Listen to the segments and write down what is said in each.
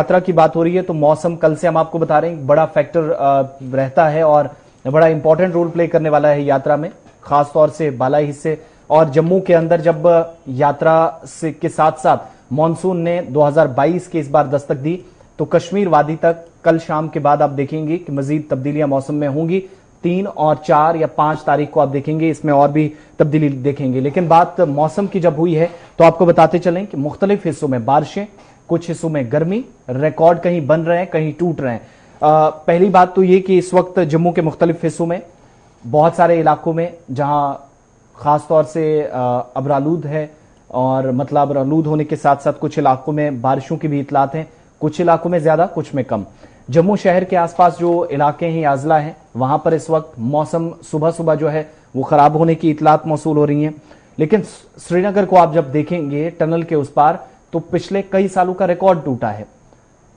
यात्रा की बात हो रही है तो मौसम कल से हम आपको बता रहे हैं बड़ा फैक्टर रहता है और बड़ा इंपॉर्टेंट रोल प्ले करने वाला है यात्रा में, खासतौर से बालाई हिस्से और जम्मू के अंदर। जब यात्रा से के साथ साथ मानसून ने 2022 के इस बार दस्तक दी तो कश्मीर वादी तक कल शाम के बाद आप देखेंगे कि मजीद तब्दीलियां मौसम में होंगी। 3 और 4 या 5 तारीख को आप देखेंगे इसमें और भी तब्दीली देखेंगे। लेकिन बात मौसम की जब हुई है तो आपको बताते चलें कि मुख्तलिफ हिस्सों में बारिशें, कुछ हिस्सों में गर्मी, रिकॉर्ड कहीं बन रहे हैं कहीं टूट रहे हैं। पहली बात तो ये कि इस वक्त जम्मू के मुख्तलिफ हिस्सों में बहुत सारे इलाकों में जहां खासतौर से अबरालूद है और मतलब अबरालूद होने के साथ साथ कुछ इलाकों में बारिशों की भी इतलात हैं, कुछ इलाकों में ज्यादा कुछ में कम। जम्मू शहर के आसपास जो इलाके हैं, आजला हैं, वहां पर इस वक्त मौसम सुबह सुबह जो है वो खराब होने की इतलात मौसूल हो रही हैं। लेकिन श्रीनगर को आप जब देखेंगे टनल के उस पार तो पिछले कई सालों का रिकॉर्ड टूटा है।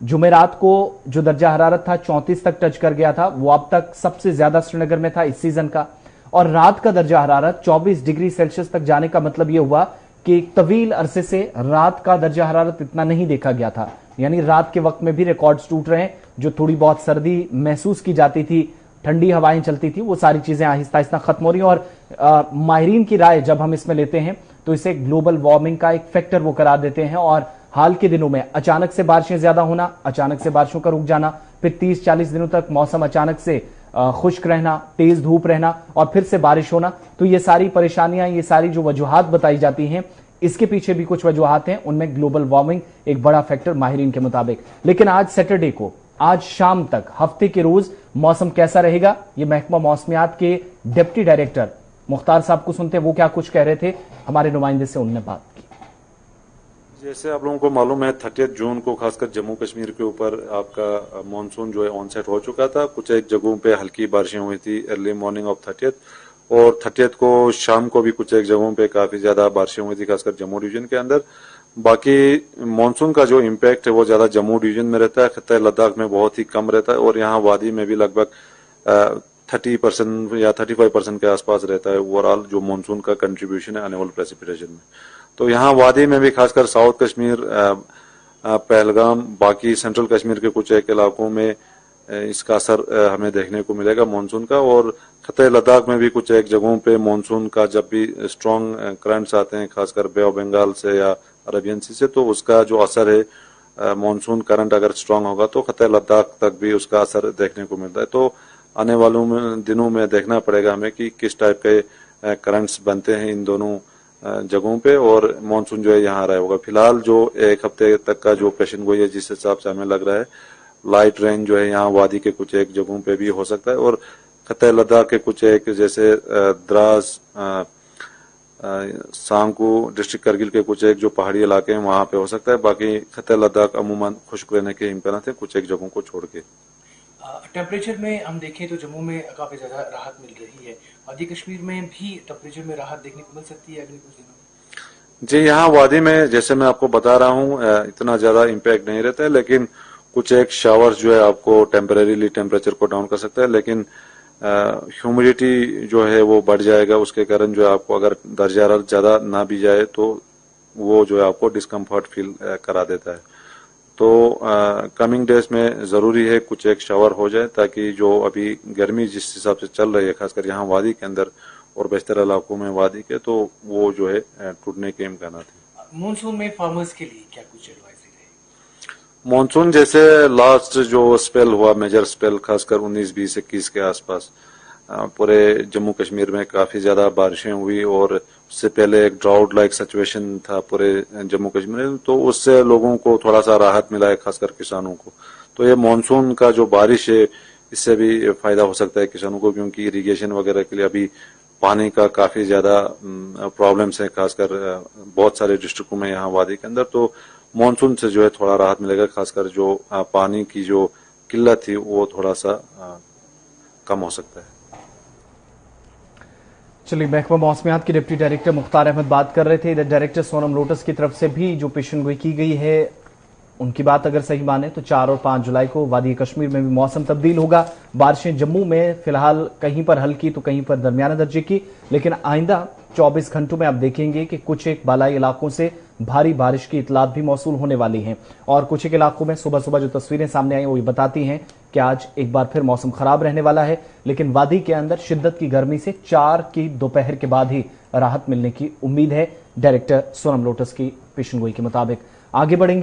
जुमेरात को जो दर्जा हरारत था 34 तक टच कर गया था, वो अब तक सबसे ज्यादा श्रीनगर में था इस सीजन का। और रात का दर्जा हरारत 24 डिग्री सेल्सियस तक जाने का मतलब यह हुआ कि एक तवील अरसे से रात का दर्जा हरारत इतना नहीं देखा गया था। यानी रात के वक्त में भी रिकॉर्ड्स टूट रहे हैं। जो थोड़ी बहुत सर्दी महसूस की जाती थी, ठंडी हवाएं चलती थी, वो सारी चीजें आहिस्ता आहिस्ता खत्म हो रही हैं। और माहिरीन की राय जब हम इसमें लेते हैं तो इसे ग्लोबल वार्मिंग का एक फैक्टर वो करार देते हैं। और हाल के दिनों में अचानक से बारिशें ज्यादा होना, अचानक से बारिशों का रुक जाना, फिर 30-40 दिनों तक मौसम अचानक से खुश्क रहना, तेज धूप रहना और फिर से बारिश होना, तो ये सारी परेशानियां, ये सारी जो वजूहात बताई जाती हैं, इसके पीछे भी कुछ वजूहात हैं। उनमें ग्लोबल वार्मिंग एक बड़ा फैक्टर माहिरीन के मुताबिक। लेकिन आज सैटरडे को, आज शाम तक, हफ्ते के रोज मौसम कैसा रहेगा, ये महकमा मौसमियात के डिप्टी डायरेक्टर मुख्तार साहब को सुनते हैं। वो क्या कुछ कह रहे थे, हमारे नुमाइंदे से उन्होंने बात की। जैसे आप लोगों को मालूम है 30 जून को खासकर जम्मू कश्मीर के ऊपर आपका मानसून जो है ऑनसेट हो चुका था। कुछ एक जगहों पे हल्की बारिशें हुई थी अर्ली मॉर्निंग ऑफ 30 और 30 को शाम को भी कुछ एक जगहों पे काफी ज्यादा बारिशें हुई थी खासकर जम्मू डिवीजन के अंदर। बाकी मानसून का जो इम्पैक्ट है वो ज्यादा जम्मू डिवीजन में रहता है, खत्ते लद्दाख में बहुत ही कम रहता है और यहाँ वादी में भी लगभग 30% या 35% के आसपास रहता है ओवरऑल जो मानसून का कंट्रीब्यूशन है एनुअल प्रेसिपिटेशन में। तो यहाँ वादी में भी खासकर साउथ कश्मीर, पहलगाम, बाकी सेंट्रल कश्मीर के कुछ एक इलाकों में इसका असर हमें देखने को मिलेगा मानसून का। और खत्ते लद्दाख में भी कुछ एक जगहों पे मानसून का जब भी स्ट्रॉन्ग करंट्स आते हैं खासकर बे ऑफ बंगाल से या अरबियन सी से, तो उसका जो असर है मानसून करंट अगर स्ट्रांग होगा तो खत्ते लद्दाख तक भी उसका असर देखने को मिलता है। तो आने वालों दिनों में देखना पड़ेगा हमें कि किस टाइप के करंट्स बनते हैं इन दोनों जगहों पे और मानसून जो है यहाँ रहा होगा। फिलहाल जो एक हफ्ते तक का जो पेशन गोई है जिस हिसाब से हमें लग रहा है लाइट रेन जो है यहाँ वादी के कुछ एक जगहों पे भी हो सकता है और खत्ते लद्दाख के कुछ एक जैसे द्रास, सांगू, डिस्ट्रिक्ट करगिल के कुछ एक जो पहाड़ी इलाके हैं वहां पे हो सकता है। बाकी खत्ते लद्दाख अमूमन खुश्क रहने के इम्कान है कुछ एक जगहों को छोड़ के। टेम्परेचर में हम देखें तो जम्मू में काफी ज्यादा राहत मिल रही है। वादी कश्मीर में भी टेम्परेचर में राहत देखने को मिल सकती है अगले कुछ दिनों में? जी, यहाँ वादी में जैसे मैं आपको बता रहा हूँ इतना ज्यादा इम्पैक्ट नहीं रहता है, लेकिन कुछ एक शावर्स जो है आपको टेम्परेरीली टेम्परेचर को डाउन कर सकता है। लेकिन ह्यूमिडिटी जो है वो बढ़ जाएगा, उसके कारण जो है आपको अगर दर्जा हरारत ज्यादा ना भी जाए तो वो जो है आपको डिस्कम्फर्ट फील करा देता है। तो कमिंग डेज में जरूरी है कुछ एक शावर हो जाए ताकि जो अभी गर्मी जिस हिसाब से चल रही है खासकर यहाँ वादी के अंदर और बेशतर इलाकों में वादी के, तो वो जो है टूटने के इम्कान है। मानसून में फार्मर्स के लिए क्या कुछ एडवाइजरी है? मानसून जैसे लास्ट जो स्पेल हुआ, मेजर स्पेल खासकर 19, 20, 21 के आसपास पूरे जम्मू कश्मीर में काफी ज्यादा बारिशें हुई और उससे पहले एक ड्राउट लाइक सिचुएशन था पूरे जम्मू कश्मीर में, तो उससे लोगों को थोड़ा सा राहत मिला है खासकर किसानों को। तो ये मानसून का जो बारिश है इससे भी फायदा हो सकता है किसानों को, क्योंकि इरिगेशन वगैरह के लिए अभी पानी का काफी ज्यादा प्रॉब्लम्स है खासकर बहुत सारे डिस्ट्रिक्टों में यहाँ वादी के अंदर। तो मानसून से जो है थोड़ा राहत मिलेगा, खासकर जो पानी की जो किल्लत थी वो थोड़ा सा कम हो सकता है। चलिए, महकमा मौसमियात के डिप्टी डायरेक्टर मुख्तार अहमद बात कर रहे थे। इधर डायरेक्टर सोनम लोटस की तरफ से भी जो पेशन गोई की गई है उनकी बात अगर सही माने तो 4 और 5 जुलाई को वादी कश्मीर में भी मौसम तब्दील होगा। बारिशें जम्मू में फिलहाल कहीं पर हल्की तो कहीं पर दरमियाना दर्जे की, लेकिन आइंदा 24 घंटों में आप देखेंगे कि कुछ एक बालाई इलाकों से भारी बारिश की इतलात भी मौसूल होने वाली हैं और कुछ एक इलाकों में सुबह सुबह जो तस्वीरें सामने आई वो ये बताती हैं कि आज एक बार फिर मौसम खराब रहने वाला है, लेकिन वादी के अंदर शिद्दत की गर्मी से 4 की दोपहर के बाद ही राहत मिलने की उम्मीद है। डायरेक्टर सोनम लोटस की पेशेंगोई के मुताबिक आगे बढ़ेंगे।